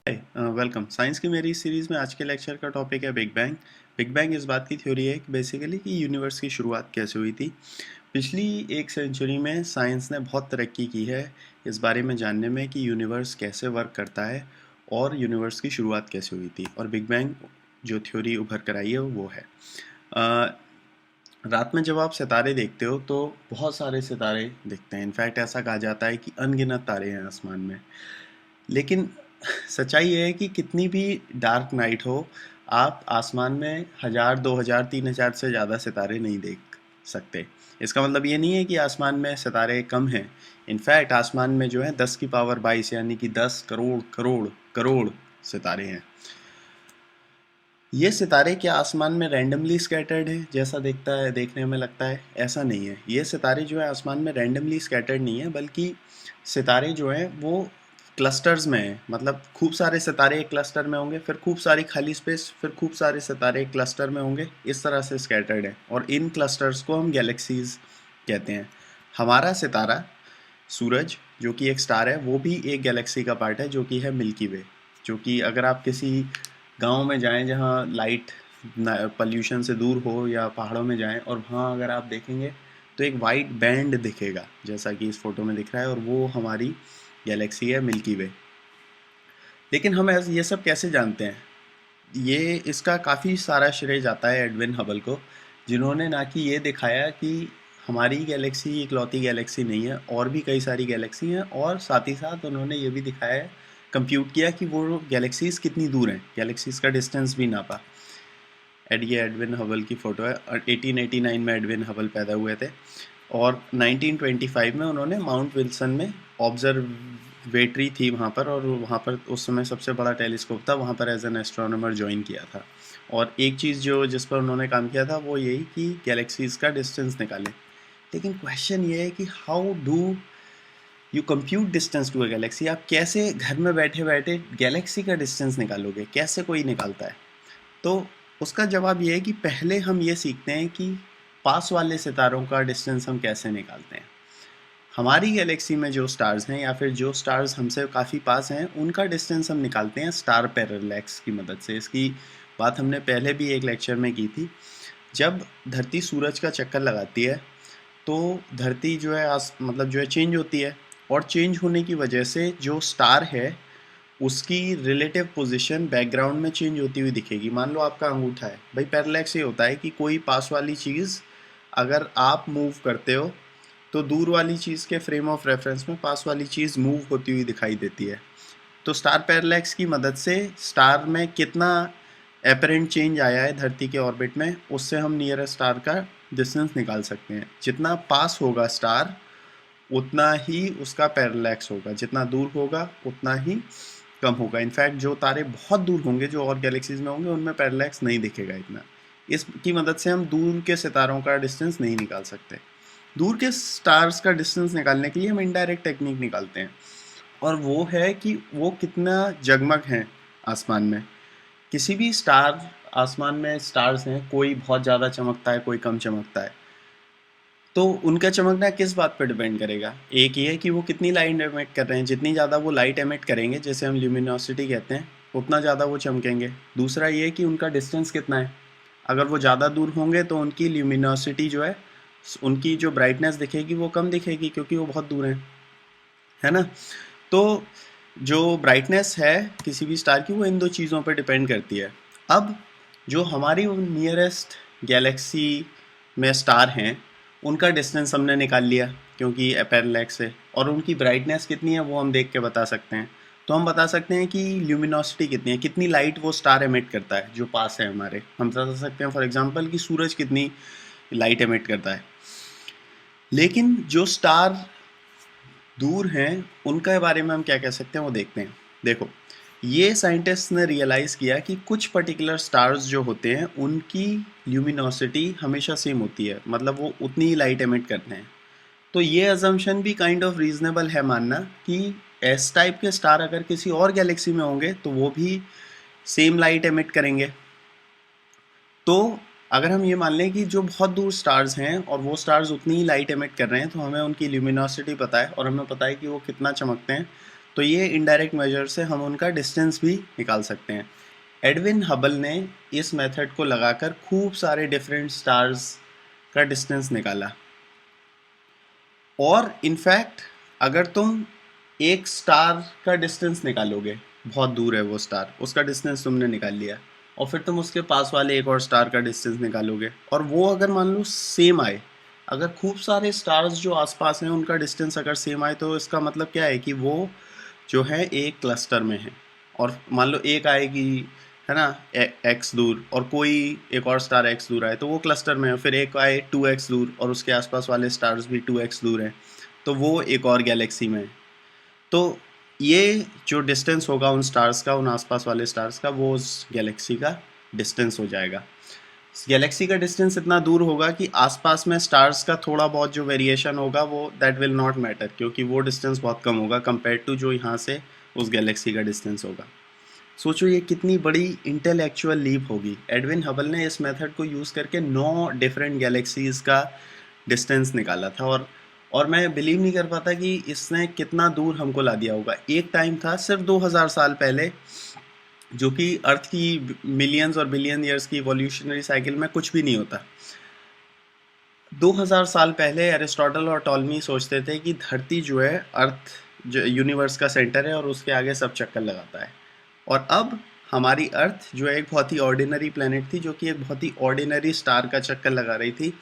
Hi welcome. Science की मेरी series में आज के लेक्चर का टॉपिक है बिग बैंग। बिग बैंग इस बात की थ्योरी है कि बेसिकली कि यूनिवर्स की शुरुआत कैसे हुई थी। पिछली एक सेंचुरी में साइंस ने बहुत तरक्की की है इस बारे में जानने में कि यूनिवर्स कैसे वर्क करता है और यूनिवर्स की शुरुआत कैसे हुई थी, और बिग बैंग जो थ्योरी उभर कर आई है वो है। रात में जब आप सितारे देखते हो तो बहुत सारे सितारे दिखते हैं। इनफैक्ट ऐसा कहा जाता है कि अनगिनत तारे हैं आसमान में। लेकिन सच्चाई ये है कि कितनी भी डार्क नाइट हो, आप आसमान में 1000, 2000, 3000 से ज़्यादा सितारे नहीं देख सकते। इसका मतलब ये नहीं है कि आसमान में सितारे कम हैं। इनफैक्ट आसमान में जो है 10 की पावर 22 यानी कि 10 करोड़ करोड़ करोड़ सितारे हैं। ये सितारे क्या आसमान में रैंडमली स्कैटर्ड हैं जैसा देखने में लगता है? ऐसा नहीं है। ये सितारे जो है आसमान में रैंडमली स्कैटर्ड नहीं है, बल्कि सितारे जो हैं वो क्लस्टर्स में हैं। मतलब खूब सारे सितारे एक क्लस्टर में होंगे, फिर खूब सारी खाली स्पेस, फिर खूब सारे सितारे एक क्लस्टर में होंगे। इस तरह से स्कैटर्ड है और इन क्लस्टर्स को हम गैलेक्सीज कहते हैं। हमारा सितारा सूरज, जो कि एक स्टार है, वो भी एक गैलेक्सी का पार्ट है, जो कि है मिल्की वे। जो कि अगर आप किसी गांव में जाएं जहां लाइट पॉल्यूशन से दूर हो, या पहाड़ों में जाएं और वहां अगर आप देखेंगे तो एक वाइट बैंड दिखेगा जैसा कि इस फोटो में दिख रहा है, और वो हमारी गैलेक्सी है मिल्की वे। लेकिन हम ये सब कैसे जानते हैं? ये इसका काफ़ी सारा श्रेय जाता है एडविन हबल को, जिन्होंने ना कि ये दिखाया कि हमारी गैलेक्सी इकलौती गैलेक्सी नहीं है, और भी कई सारी गैलेक्सी हैं, और साथ ही साथ उन्होंने ये भी दिखाया है, कंप्यूट किया कि वो गैलेक्सीज कितनी दूर हैं, गैलेक्सीज का डिस्टेंस भी नापा। ये एडविन हबल की फ़ोटो है। 1889 में एडविन हबल पैदा हुए थे, और 1925 में उन्होंने माउंट विल्सन में ऑब्जर्वेटरी थी वहाँ पर, और वहाँ पर उस समय सबसे बड़ा टेलीस्कोप था, वहाँ पर एज एन एस्ट्रोनॉमर ज्वाइन किया था। और एक चीज़ जिस पर उन्होंने काम किया था वो यही कि गैलेक्सीज़ का डिस्टेंस निकालें। लेकिन क्वेश्चन ये है कि how do you compute distance to a galaxy? आप कैसे घर में बैठे बैठे गैलेक्सी का डिस्टेंस निकालोगे? कैसे कोई निकालता है? तो उसका जवाब ये है कि पहले हम ये सीखते हैं कि पास वाले सितारों का डिस्टेंस हम कैसे निकालते हैं। हमारी गैलेक्सी में जो स्टार्स हैं, या फिर जो स्टार्स हमसे काफ़ी पास हैं, उनका डिस्टेंस हम निकालते हैं स्टार पैरेलैक्स की मदद से। इसकी बात हमने पहले भी एक लेक्चर में की थी। जब धरती सूरज का चक्कर लगाती है तो धरती जो है मतलब जो है चेंज होती है, और चेंज होने की वजह से जो स्टार है उसकी रिलेटिव पोजीशन बैकग्राउंड में चेंज होती हुई दिखेगी। मान लो आपका अंगूठा है, भाई पैरेलैक्स ये होता है कि कोई पास वाली चीज़ अगर आप मूव करते हो तो दूर वाली चीज़ के फ्रेम ऑफ रेफरेंस में पास वाली चीज़ मूव होती हुई दिखाई देती है। तो स्टार पैरेलैक्स की मदद से स्टार में कितना एपरेंट चेंज आया है धरती के ऑर्बिट में, उससे हम नियरेस्ट स्टार का डिस्टेंस निकाल सकते हैं। जितना पास होगा स्टार उतना ही उसका पैरेलैक्स होगा, जितना दूर होगा उतना ही कम होगा। इनफैक्ट जो तारे बहुत दूर होंगे, जो और गैलेक्सीज में होंगे, उनमें पैरेलैक्स नहीं दिखेगा इतना। इसकी मदद से हम दूर के सितारों का डिस्टेंस नहीं निकाल सकते। दूर के स्टार्स का डिस्टेंस निकालने के लिए हम इनडायरेक्ट टेक्निक निकालते हैं, और वो है कि वो कितना जगमग है आसमान में। किसी भी स्टार, आसमान में स्टार्स हैं, कोई बहुत ज़्यादा चमकता है, कोई कम चमकता है, तो उनका चमकना किस बात पर डिपेंड करेगा? एक ये है कि वो कितनी लाइट एमिट कर रहे हैं। जितनी ज़्यादा वो लाइट एमिट करेंगे, जैसे हम ल्यूमिनोसिटी कहते हैं, उतना ज़्यादा वो चमकेंगे। दूसरा ये है कि उनका डिस्टेंस कितना है। अगर वो ज़्यादा दूर होंगे तो उनकी ल्यूमिनोसिटी जो है, उनकी जो ब्राइटनेस दिखेगी वो कम दिखेगी, क्योंकि वो बहुत दूर हैं, है ना। तो जो ब्राइटनेस है किसी भी स्टार की, वो इन दो चीज़ों पर डिपेंड करती है। अब जो हमारी नियरेस्ट गैलेक्सी में स्टार हैं, उनका डिस्टेंस हमने निकाल लिया क्योंकि पैरेलैक्स है, और उनकी ब्राइटनेस कितनी है वो हम देख के बता सकते हैं। तो हम बता सकते हैं कि ल्यूमिनोसिटी कितनी है, कितनी लाइट वो स्टार एमिट करता है जो पास है हमारे। हम बता सकते हैं फॉर एग्जांपल कि सूरज कितनी लाइट एमिट करता है। लेकिन जो स्टार दूर हैं उनके बारे में हम क्या कह सकते हैं वो देखते हैं। देखो, ये साइंटिस्ट ने रियलाइज़ किया कि कुछ पर्टिकुलर स्टार्स जो होते हैं उनकी ल्यूमिनोसिटी हमेशा सेम होती है, मतलब वो उतनी ही लाइट एमिट करते हैं। तो ये अजम्पशन भी काइंड ऑफ रीजनेबल है मानना कि एस टाइप के स्टार अगर किसी और गैलेक्सी में होंगे तो वो भी सेम लाइट एमिट करेंगे। तो अगर हम ये मान लें कि जो बहुत दूर स्टार्स हैं और वो स्टार्स उतनी ही लाइट एमिट कर रहे हैं, तो हमें उनकी ल्यूमिनोसिटी पता है और हमें पता है कि वो कितना चमकते हैं, तो ये इनडायरेक्ट मेजर से हम उनका डिस्टेंस भी निकाल सकते हैं। एडविन हबल ने इस मेथड को लगाकर खूब सारे डिफरेंट स्टार्स का डिस्टेंस निकाला। और इनफैक्ट अगर तुम एक स्टार का डिस्टेंस निकालोगे, बहुत दूर है वो स्टार, उसका डिस्टेंस तुमने निकाल लिया, और फिर तुम उसके पास वाले एक और स्टार का डिस्टेंस निकालोगे, और वो अगर मान लो सेम आए, अगर खूब सारे स्टार्स जो आसपास हैं उनका डिस्टेंस अगर सेम आए, तो इसका मतलब क्या है कि वो जो है एक क्लस्टर में है। और मान लो एक आएगी, है ना, एक्स दूर, और कोई एक और स्टार एक्स दूर आए, तो वो क्लस्टर में है। फिर एक आए 2x दूर और उसके आसपास वाले स्टार्स भी 2x दूर हैं, तो वो एक और गैलेक्सी में है। तो ये जो डिस्टेंस होगा उन स्टार्स का, उन आसपास वाले स्टार्स का, वो उस गैलेक्सी का डिस्टेंस हो जाएगा। गैलेक्सी का डिस्टेंस इतना दूर होगा कि आसपास में स्टार्स का थोड़ा बहुत जो वेरिएशन होगा वो दैट विल नॉट मैटर, क्योंकि वो डिस्टेंस बहुत कम होगा कंपेयर टू जो यहाँ से उस गैलेक्सी का डिस्टेंस होगा। सोचो ये कितनी बड़ी इंटेलेक्चुअल लीप होगी। एडविन हबल ने इस मेथड को यूज़ करके 9 डिफरेंट गैलेक्सीज़ का डिस्टेंस निकाला था। और मैं बिलीव नहीं कर पाता कि इसने कितना दूर हमको ला दिया होगा। एक टाइम था सिर्फ 2000 साल पहले, जो कि अर्थ की मिलियंस और बिलियन ईयर्स की इवोल्यूशनरी साइकिल में कुछ भी नहीं होता। 2000 साल पहले एरिस्टोटल और टॉलमी सोचते थे कि धरती जो है, अर्थ जो यूनिवर्स का सेंटर है और उसके आगे सब चक्कर लगाता है। और अब हमारी अर्थ जो है एक बहुत ही ऑर्डिनरी प्लेनेट थी, जो कि एक बहुत ही ऑर्डिनरी स्टार का चक्कर लगा रही थी,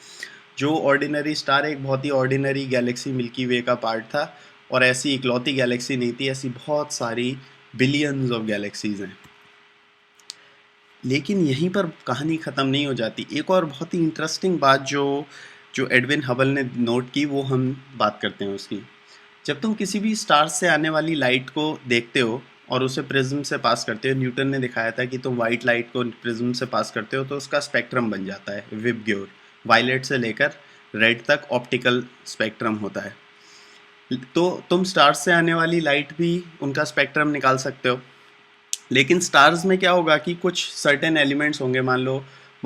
जो ऑर्डिनरी स्टार एक बहुत ही ऑर्डिनरी गैलेक्सी मिल्की वे का पार्ट था। और ऐसी इकलौती गैलेक्सी नहीं थी, ऐसी बहुत सारी बिलियंस ऑफ गैलेक्सीज हैं। लेकिन यहीं पर कहानी ख़त्म नहीं हो जाती। एक और बहुत ही इंटरेस्टिंग बात जो जो एडविन हबल ने नोट की, वो हम बात करते हैं उसकी। जब तुम किसी भी स्टार से आने वाली लाइट को देखते हो और उसे प्रिज्म से पास करते हो, न्यूटन ने दिखाया था कि तुम वाइट लाइट को प्रिज्म से पास करते हो तो उसका स्पेक्ट्रम बन जाता है विबग्योर। वायलेट से लेकर रेड तक ऑप्टिकल स्पेक्ट्रम होता है। तो तुम स्टार्स से आने वाली लाइट भी उनका स्पेक्ट्रम निकाल सकते हो। लेकिन स्टार्स में क्या होगा कि कुछ सर्टेन एलिमेंट्स होंगे। मान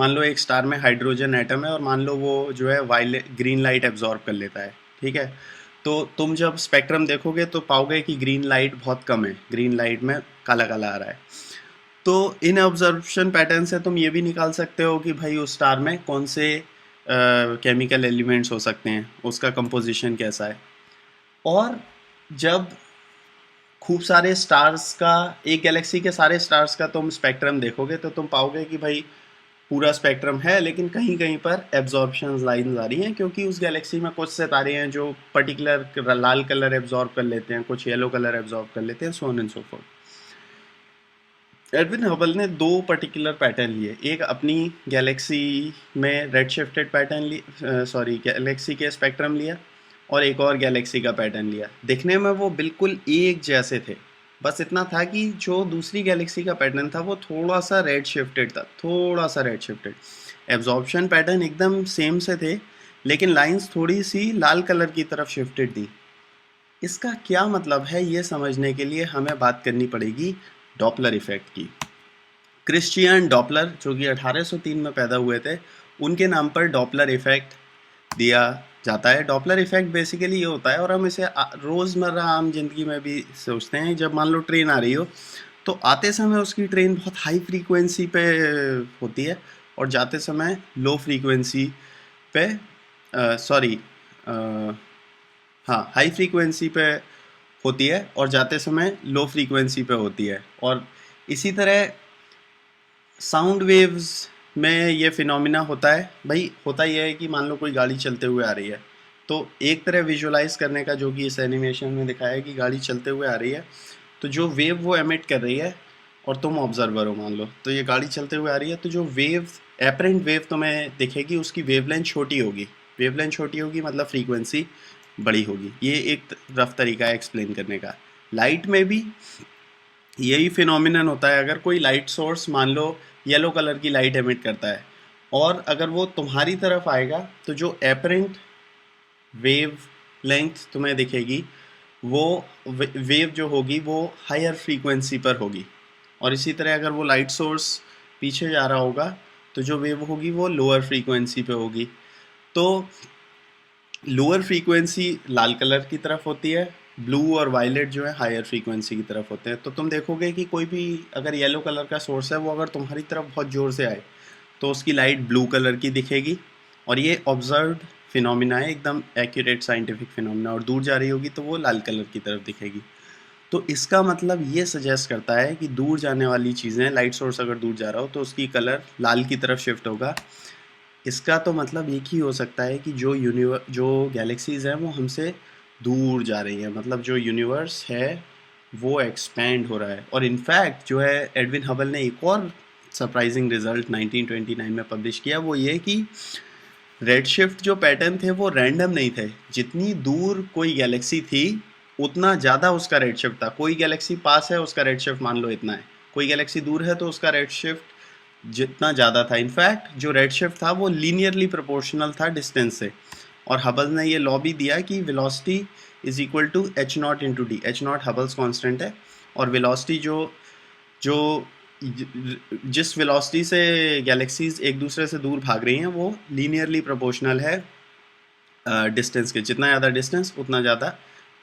लो एक स्टार में हाइड्रोजन एटम है और मान लो वो जो है वायलेट ग्रीन लाइट एब्जॉर्ब कर लेता है, ठीक है। तो तुम जब स्पेक्ट्रम देखोगे तो पाओगे कि ग्रीन लाइट बहुत कम है, ग्रीन लाइट में काला काला आ रहा है। तो इन ऑब्जर्वेशन पैटर्न से तुम ये भी निकाल सकते हो कि भाई उस स्टार में कौन से केमिकल एलिमेंट्स हो सकते हैं, उसका कंपोजिशन कैसा है। और जब खूब सारे स्टार्स का, एक गैलेक्सी के सारे स्टार्स का तुम स्पेक्ट्रम देखोगे तो तुम पाओगे कि भाई पूरा स्पेक्ट्रम है, लेकिन कहीं कहीं पर एब्जॉर्प्शन लाइंस आ रही हैं, क्योंकि उस गैलेक्सी में कुछ सितारे हैं जो पर्टिकुलर लाल कलर एब्जॉर्ब कर लेते हैं, कुछ येलो कलर एब्जॉर्ब कर लेते हैं, so on and so fourth. Edwin Hubble ने 2 पर्टिकुलर पैटर्न लिए। एक अपनी गैलेक्सी में रेड शिफ्टेड पैटर्न गैलेक्सी के स्पेक्ट्रम लिया, और एक और गैलेक्सी का पैटर्न लिया। दिखने में वो बिल्कुल एक जैसे थे, बस इतना था कि जो दूसरी गैलेक्सी का पैटर्न था वो थोड़ा सा रेड शिफ्टेड था, थोड़ा सा रेड शिफ्टेड। एब्जॉर्प्शन पैटर्न एकदम सेम से थे, लेकिन लाइंस थोड़ी सी लाल कलर की तरफ शिफ्टेड थी। इसका क्या मतलब है, ये समझने के लिए हमें बात करनी पड़ेगी डॉपलर इफेक्ट की। क्रिश्चियन डॉपलर, जो कि 1803 में पैदा हुए थे, उनके नाम पर डॉपलर इफेक्ट दिया जाता है। डॉपलर इफेक्ट बेसिकली ये होता है, और हम इसे रोज़मर्रा आम जिंदगी में भी सोचते हैं। जब मान लो ट्रेन आ रही हो, तो आते समय उसकी ट्रेन बहुत हाई फ्रीक्वेंसी पे होती है और जाते समय लो फ्रीक्वेंसी पे हाँ, हाई फ्रीक्वेंसी पे होती है और जाते समय लो फ्रीक्वेंसी पे होती है। और इसी तरह साउंड वेव्स में ये फिनोमिना होता है। भाई होता यह है कि मान लो कोई गाड़ी चलते हुए आ रही है, तो एक तरह विजुलाइज करने का, जो कि इस एनिमेशन में दिखाया है कि गाड़ी चलते हुए आ रही है, तो जो वेव वो एमिट कर रही है और तुम ऑब्जर्वर हो, मान लो तो ये गाड़ी चलते हुए आ रही है, तो जो वेव, एपरेंट वेव तुम्हें दिखेगी, उसकी वेवलेंथ छोटी होगी। वेवलेंथ छोटी होगी मतलब फ्रीक्वेंसी बड़ी होगी। ये एक रफ तरीका है एक्सप्लेन करने का। लाइट में भी यही फिनोमिनन होता है। अगर कोई लाइट सोर्स मान लो येलो कलर की लाइट एमिट करता है, और अगर वो तुम्हारी तरफ आएगा, तो जो एपरेंट वेव लेंथ तुम्हें दिखेगी, वो वेव जो होगी वो हायर फ्रीक्वेंसी पर होगी। और इसी तरह अगर वो लाइट सोर्स पीछे जा रहा होगा, तो जो वेव होगी वो लोअर फ्रीक्वेंसी पे होगी। तो लोअर फ्रीक्वेंसी लाल कलर की तरफ होती है, ब्लू और वायलेट जो है हायर फ्रीक्वेंसी की तरफ होते हैं। तो तुम देखोगे कि कोई भी अगर येलो कलर का सोर्स है वो अगर तुम्हारी तरफ बहुत ज़ोर से आए तो उसकी लाइट ब्लू कलर की दिखेगी, और ये ऑब्जर्व्ड फिनोमिना है, एकदम एक्यूरेट साइंटिफिक फिनोमिना। और दूर जा रही होगी तो वो लाल कलर की तरफ दिखेगी। तो इसका मतलब ये सजेस्ट करता है कि दूर जाने वाली चीज़ें, लाइट सोर्स अगर दूर जा रहा हो तो उसकी कलर लाल की तरफ शिफ्ट होगा। इसका तो मतलब एक ही हो सकता है कि जो गैलेक्सीज़ हैं वो हमसे दूर जा रही हैं, मतलब जो यूनिवर्स है वो एक्सपैंड हो रहा है। और इनफैक्ट जो है एडविन हबल ने एक और सरप्राइजिंग रिजल्ट 1929 में पब्लिश किया, वो ये कि रेडशिफ्ट जो पैटर्न थे वो रैंडम नहीं थे। जितनी दूर कोई गैलेक्सी थी उतना ज़्यादा उसका रेडशिफ्ट था। कोई गैलेक्सी पास है उसका रेडशिफ्ट मान लो इतना है, कोई गैलेक्सी दूर है तो उसका रेडशिफ्ट जितना ज़्यादा था। इनफैक्ट जो रेडशिफ्ट था वो लीनियरली प्रोपोर्शनल था डिस्टेंस से। और हबल ने ये लॉ भी दिया कि velocity is equal to H nought into D. H nought Hubble's constant है, और वेलोसिटी जो जो जिस वेलोसिटी से गैलेक्सीज एक दूसरे से दूर भाग रही हैं वो लीनियरली प्रोपोर्शनल है डिस्टेंस के। जितना ज़्यादा डिस्टेंस उतना ज़्यादा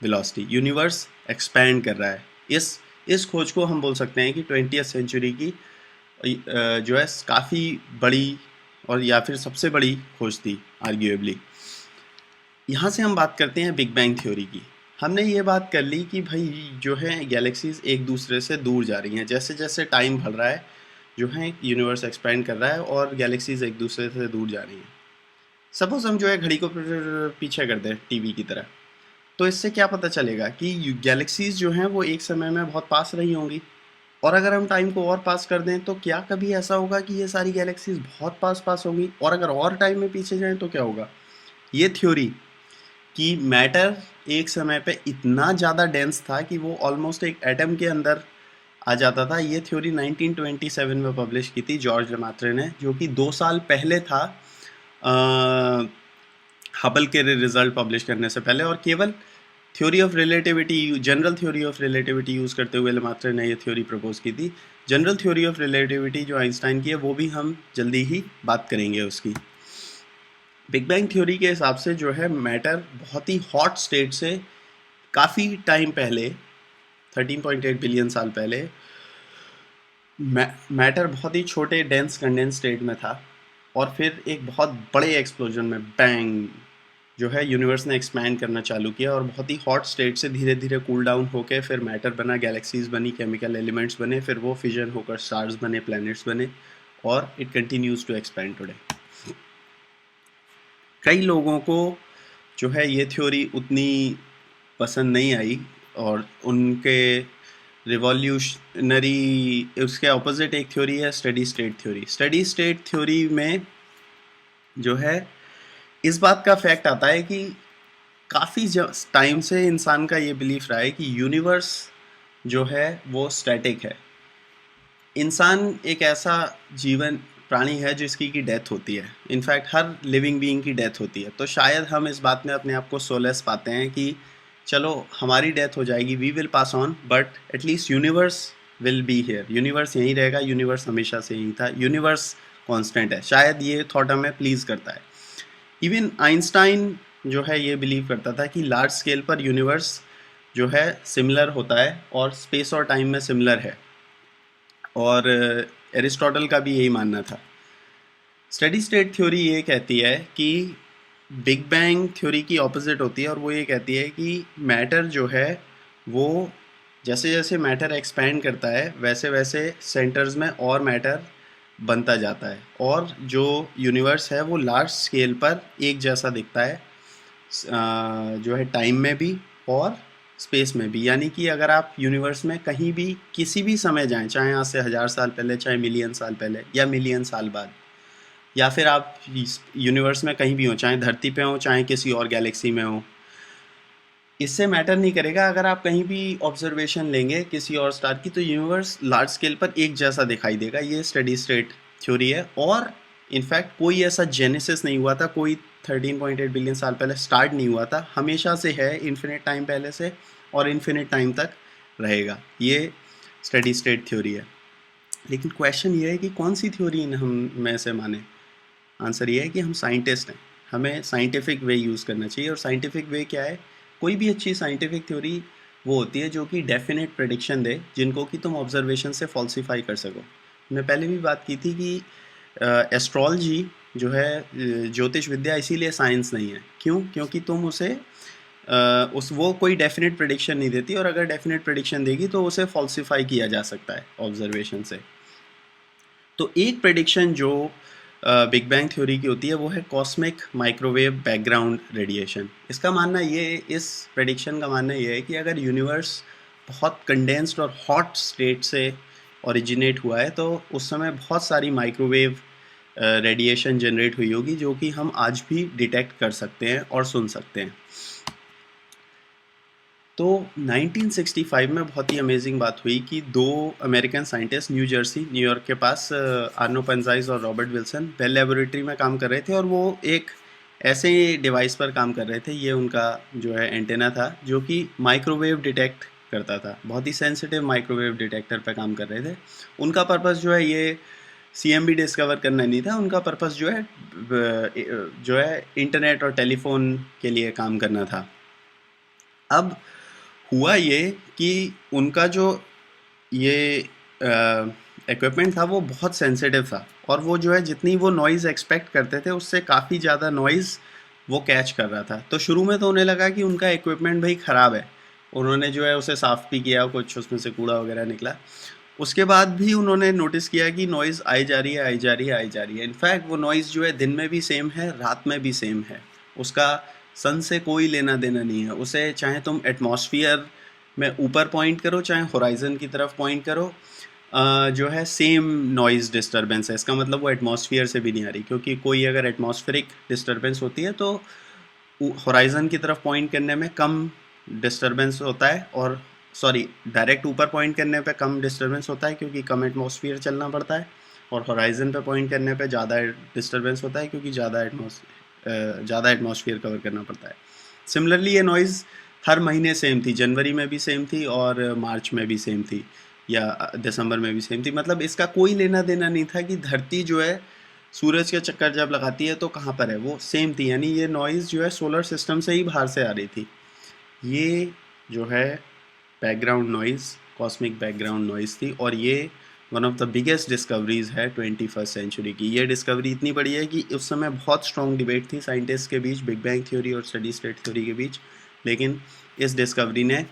वेलोसिटी। यूनिवर्स एक्सपैंड कर रहा है। इस खोज को हम बोल सकते हैं कि 20th सेंचुरी की जो है काफ़ी बड़ी और या फिर सबसे बड़ी खोज थी आर्ग्यूएबली। यहाँ से हम बात करते हैं बिग बैंग थ्योरी की। हमने ये बात कर ली कि भाई जो है गैलेक्सीज एक दूसरे से दूर जा रही हैं, जैसे जैसे टाइम बढ़ रहा है जो है यूनिवर्स एक्सपैंड कर रहा है और गैलेक्सीज एक दूसरे से दूर जा रही हैं। सपोज हम जो है घड़ी को पीछे कर दें टीवी की तरह, तो इससे क्या पता चलेगा कि गैलेक्सीज जो हैं वो एक समय में बहुत पास रही होंगी। और अगर हम टाइम को और पास कर दें तो क्या कभी ऐसा होगा कि ये सारी गैलेक्सीज बहुत पास पास होंगी? और अगर और टाइम में पीछे जाएं तो क्या होगा? ये थ्योरी कि मैटर एक समय पे इतना ज़्यादा डेंस था कि वो ऑलमोस्ट एक एटम के अंदर आ जाता था, ये थ्योरी 1927 में पब्लिश की थी जॉर्ज लेमात्रे ने, जो कि 2 साल पहले था हबल के रिजल्ट पब्लिश करने से पहले। और केवल theory of relativity, general theory of relativity use करते हुए लेमात्रे ने ये थ्योरी प्रपोज की थी। जनरल थ्योरी ऑफ रिलेटिविटी जो आइंस्टाइन की है वो भी हम जल्दी ही बात करेंगे उसकी। बिग बैंग थ्योरी के हिसाब से जो है मैटर बहुत ही हॉट स्टेट से काफ़ी टाइम पहले 13.8 बिलियन साल पहले मैटर बहुत ही छोटे डेंस कंडेंस स्टेट में था, और फिर एक बहुत बड़े एक्सप्लोजन में बैंग जो है यूनिवर्स ने एक्सपैंड करना चालू किया, और बहुत ही हॉट स्टेट से धीरे धीरे कूल डाउन होकर फिर मैटर बना, गैलेक्सीज बनी, केमिकल एलिमेंट्स बने, फिर वो फिजन होकर स्टार्स बने, प्लैनेट्स बने, और it continues to expand today. कई लोगों को जो है ये थ्योरी उतनी पसंद नहीं आई, और उनके रिवॉल्यूशनरी उसके ऑपोजिट एक थ्योरी है steady state theory. Steady state theory में जो है इस बात का फैक्ट आता है कि काफ़ी टाइम से इंसान का ये बिलीफ रहा है कि यूनिवर्स जो है वो स्टैटिक है। इंसान एक ऐसा जीवन प्राणी है जिसकी की डेथ होती है। इनफैक्ट हर लिविंग बीइंग की डेथ होती है। तो शायद हम इस बात में अपने आप को सोलेस पाते हैं कि चलो हमारी डेथ हो जाएगी, we will pass on, but at least universe will be here. Universe यहीं रहेगा, यूनिवर्स हमेशा से यहीं था, यूनिवर्स कांस्टेंट है। शायद ये थॉट हमें प्लीज़ करता है। इवन आइंस्टाइन जो है ये बिलीव करता था कि लार्ज स्केल पर यूनिवर्स जो है सिमिलर होता है और स्पेस और टाइम में सिमिलर है, और एरिस्टोटल का भी यही मानना था। स्टडी स्टेट थ्योरी ये कहती है कि बिग बैंग थ्योरी की ऑपोजिट होती है, और वो ये कहती है कि मैटर जो है वो जैसे जैसे मैटर एक्सपैंड करता है वैसे वैसे सेंटर्स में और मैटर बनता जाता है, और जो यूनिवर्स है वो लार्ज स्केल पर एक जैसा दिखता है जो है टाइम में भी और स्पेस में भी। यानी कि अगर आप यूनिवर्स में कहीं भी किसी भी समय जाएं, चाहे आज से 1000 साल पहले, चाहे मिलियन साल पहले या मिलियन साल बाद, या फिर आप यूनिवर्स में कहीं भी हो, चाहे धरती पे हो चाहे किसी और गैलेक्सी में हो, इससे मैटर नहीं करेगा। अगर आप कहीं भी ऑब्जर्वेशन लेंगे किसी और स्टार की तो यूनिवर्स लार्ज स्केल पर एक जैसा दिखाई देगा। ये स्टडी स्टेट थ्योरी है। और इनफैक्ट कोई ऐसा जेनेसिस नहीं हुआ था, कोई 13.8 बिलियन साल पहले स्टार्ट नहीं हुआ था, हमेशा से है इन्फिनिट टाइम पहले से, और इन्फिनिट टाइम तक रहेगा। ये स्टडी स्टेट थ्योरी है। लेकिन क्वेश्चन ये है कि कौन सी थ्योरी हम में से माने। आंसर ये है कि हम साइंटिस्ट हैं, हमें साइंटिफिक वे यूज़ करना चाहिए। और साइंटिफिक वे क्या है? कोई भी अच्छी साइंटिफिक थ्योरी वो होती है जो कि डेफिनेट प्रेडिक्शन दे, जिनको कि तुम ऑब्जर्वेशन से फॉल्सिफाई कर सको। मैं पहले भी बात की थी कि एस्ट्रोलॉजी जो है ज्योतिष विद्या इसीलिए साइंस नहीं है। क्यों? क्योंकि तुम उसे उस वो कोई डेफिनेट प्रेडिक्शन नहीं देती, और अगर डेफिनेट प्रेडिक्शन देगी तो उसे फॉल्सिफाई किया जा सकता है ऑब्जर्वेशन से। तो एक प्रेडिक्शन जो बिग बैंग थ्योरी की होती है वो है कॉस्मिक माइक्रोवेव बैकग्राउंड रेडिएशन। इसका मानना ये इस प्रेडिक्शन का मानना ये है कि अगर यूनिवर्स बहुत कंडेंस्ड और हॉट स्टेट से ओरिजिनेट हुआ है तो उस समय बहुत सारी माइक्रोवेव रेडिएशन जनरेट हुई होगी जो कि हम आज भी डिटेक्ट कर सकते हैं और सुन सकते हैं। तो 1965 में बहुत ही अमेजिंग बात हुई कि दो अमेरिकन साइंटिस्ट न्यूयॉर्क के पास आर्नो पेंजाइस और रॉबर्ट विल्सन बेल लेबोरेटरी में काम कर रहे थे, और वो एक ऐसे डिवाइस पर काम कर रहे थे, ये उनका जो है एंटेना था जो कि माइक्रोवेव डिटेक्ट करता था। बहुत ही सेंसिटिव माइक्रोवेव डिटेक्टर पर काम कर रहे थे। उनका पर्पस जो है ये CMB डिस्कवर करना नहीं था, उनका पर्पस जो है इंटरनेट और टेलीफोन के लिए काम करना था। अब हुआ ये कि उनका जो ये इक्विपमेंट था वो बहुत सेंसिटिव था, और वो जो है जितनी वो नॉइज़ एक्सपेक्ट करते थे उससे काफ़ी ज़्यादा नॉइज़ वो कैच कर रहा था। तो शुरू में तो उन्हें लगा कि उनका इक्विपमेंट भाई ख़राब है। उन्होंने जो है उसे साफ़ भी किया, कुछ उसमें से कूड़ा वगैरह निकला। उसके बाद भी उन्होंने नोटिस किया कि नॉइज़ आई जा रही है, आई जा रही है, आई जा रही है। इनफैक्ट वो नॉइज़ जो है दिन में भी सेम है, रात में भी सेम है। उसका सन से कोई लेना देना नहीं है। उसे चाहे तुम एटमॉस्फियर में ऊपर पॉइंट करो, चाहे होराइज़न की तरफ पॉइंट करो, जो है सेम नॉइज़ डिस्टर्बेंस है। इसका मतलब वो एटमॉस्फियर से भी नहीं आ रही, क्योंकि कोई अगर एटमॉस्फेरिक डिस्टर्बेंस होती है तो होराइज़न की तरफ पॉइंट करने में कम डिस्टर्बेंस होता है, और डायरेक्ट ऊपर पॉइंट करने पे कम डिस्टर्बेंस होता है क्योंकि कम एटमॉस्फेयर चलना पड़ता है, और होराइज़न पे पॉइंट करने पे ज़्यादा डिस्टर्बेंस होता है क्योंकि ज़्यादा एटमॉस्फेयर कवर करना पड़ता है। सिमिलरली ये नॉइज़ हर महीने सेम थी, जनवरी में भी सेम थी और मार्च में भी सेम थी, या दिसंबर में भी सेम थी। मतलब इसका कोई लेना देना नहीं था कि धरती जो है सूरज के चक्कर जब लगाती है तो कहाँ पर है, वो सेम थी। यानी ये नॉइज़ जो है सोलर सिस्टम से ही बाहर से आ रही थी। ये जो है background noise cosmic background noise थी, और ये one of the biggest discoveries है 21st सेंचुरी की। ये डिस्कवरी इतनी बड़ी है कि उस समय बहुत स्ट्रॉन्ग डिबेट थी साइंटिस्ट के बीच, बिग बैंग थ्योरी और स्टडी स्टेट थ्योरी के बीच, लेकिन इस डिस्कवरी ने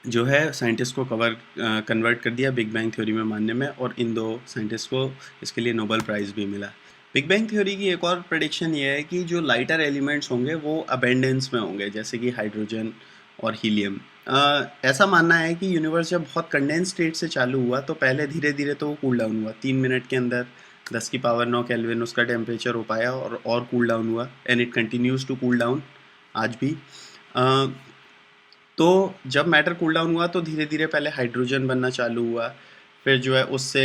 जो है साइंटिस्ट को कन्वर्ट कर दिया बिग बैंग थ्योरी में मानने में, और इन दो साइंटिस्ट को इसके लिए नोबेल प्राइज़ भी मिला। बिग बैंग थ्योरी की एक और प्रेडिक्शन ये है कि जो लाइटर एलिमेंट्स होंगे वो अबेंडेंस में होंगे, जैसे कि हाइड्रोजन और हीलियम। ऐसा मानना है कि यूनिवर्स जब बहुत कंडेंस स्टेट से चालू हुआ तो पहले धीरे धीरे तो वो कूल डाउन हुआ। 3 मिनट के अंदर 10⁻⁹ केल्विन उसका टेम्परेचर हो पाया, और कूल डाउन हुआ, and it continues to cool down आज भी। तो जब मैटर कूल डाउन हुआ तो धीरे धीरे पहले हाइड्रोजन बनना चालू हुआ, फिर जो है उससे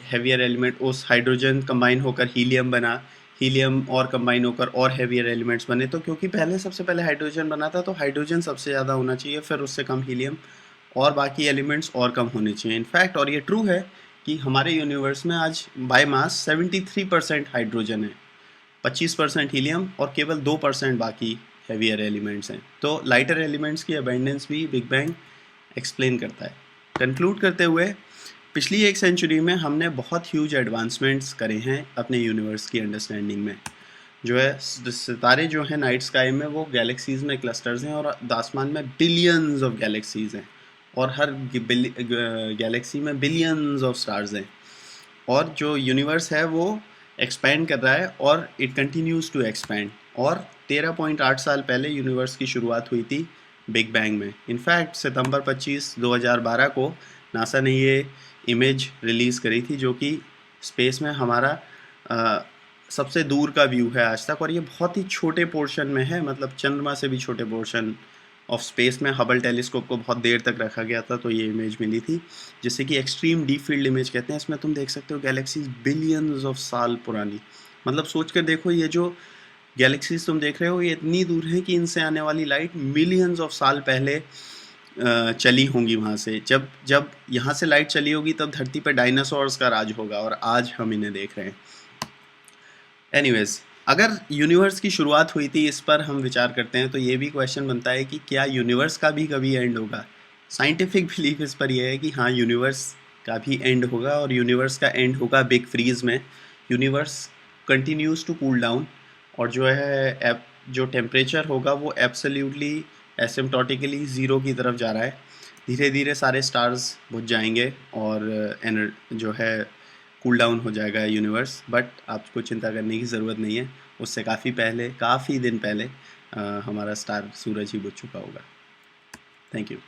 हैवियर एलिमेंट, उस हाइड्रोजन कंबाइन होकर हीलियम बना, हीलियम और कंबाइन होकर और हैवियर एलिमेंट्स बने। तो क्योंकि सबसे पहले हाइड्रोजन बना था तो हाइड्रोजन सबसे ज़्यादा होना चाहिए, फिर उससे कम हीलियम, और बाकी एलिमेंट्स और कम होने चाहिए। इनफैक्ट और ये ट्रू है कि हमारे यूनिवर्स में आज बाय मास 73% हाइड्रोजन है, 25% हीलियम और केवल 2% बाकी हेवियर एलिमेंट्स हैं। तो लाइटर एलिमेंट्स की अबेंडेंस भी बिग बैंग एक्सप्लेन करता है। कंक्लूड करते हुए, पिछली एक सेंचुरी में हमने बहुत ह्यूज एडवांसमेंट्स करे हैं अपने यूनिवर्स की अंडरस्टैंडिंग में। जो है सितारे जो हैं नाइट स्काई में वो गैलेक्सीज़ में क्लस्टर्स हैं, और आसमान में बिलियंस ऑफ गैलेक्सीज़ हैं, और हर गैलेक्सी में बिलियंस ऑफ स्टार्स हैं। और जो यूनिवर्स है वो एक्सपैंड कर रहा है, और इट कंटिन्यूज़ टू एक्सपैंड। और 13.8 साल पहले यूनिवर्स की शुरुआत हुई थी बिग बैंग में। इनफैक्ट सितंबर 25, 2012 को नासा ने ये इमेज रिलीज़ करी थी जो कि स्पेस में हमारा सबसे दूर का व्यू है आज तक, और ये बहुत ही छोटे पोर्शन में है, मतलब चंद्रमा से भी छोटे पोर्शन ऑफ स्पेस में हबल टेलीस्कोप को बहुत देर तक रखा गया था, तो ये इमेज मिली थी, जिसे कि एक्सट्रीम डीप फील्ड इमेज कहते हैं। इसमें तुम देख सकते हो गैलेक्सीज बिलियंस ऑफ साल पुरानी। मतलब सोच कर देखो, ये जो गैलेक्सीज तुम देख रहे हो ये इतनी दूर है कि इनसे आने वाली लाइट मिलियंस ऑफ साल पहले चली होंगी वहाँ से। जब यहाँ से लाइट चली होगी तब धरती पर डायनासोर्स का राज होगा, और आज हम इन्हें देख रहे हैं। एनीवेज, अगर यूनिवर्स की शुरुआत हुई थी, इस पर हम विचार करते हैं, तो ये भी क्वेश्चन बनता है कि क्या यूनिवर्स का भी कभी एंड होगा। साइंटिफिक बिलीफ इस पर यह है कि हाँ, यूनिवर्स का भी एंड होगा, और यूनिवर्स का एंड होगा बिग फ्रीज में। Universe continues to cool down, और जो है जो टेम्परेचर होगा वो एब्सोल्युटली एसिम्प्टोटिकली ज़ीरो की तरफ जा रहा है। धीरे धीरे सारे स्टार्स बुझ जाएंगे, और जो है कूल डाउन हो जाएगा यूनिवर्स। बट आपको चिंता करने की ज़रूरत नहीं है, उससे काफ़ी पहले, काफ़ी दिन पहले हमारा स्टार सूरज ही बुझ चुका होगा। Thank you.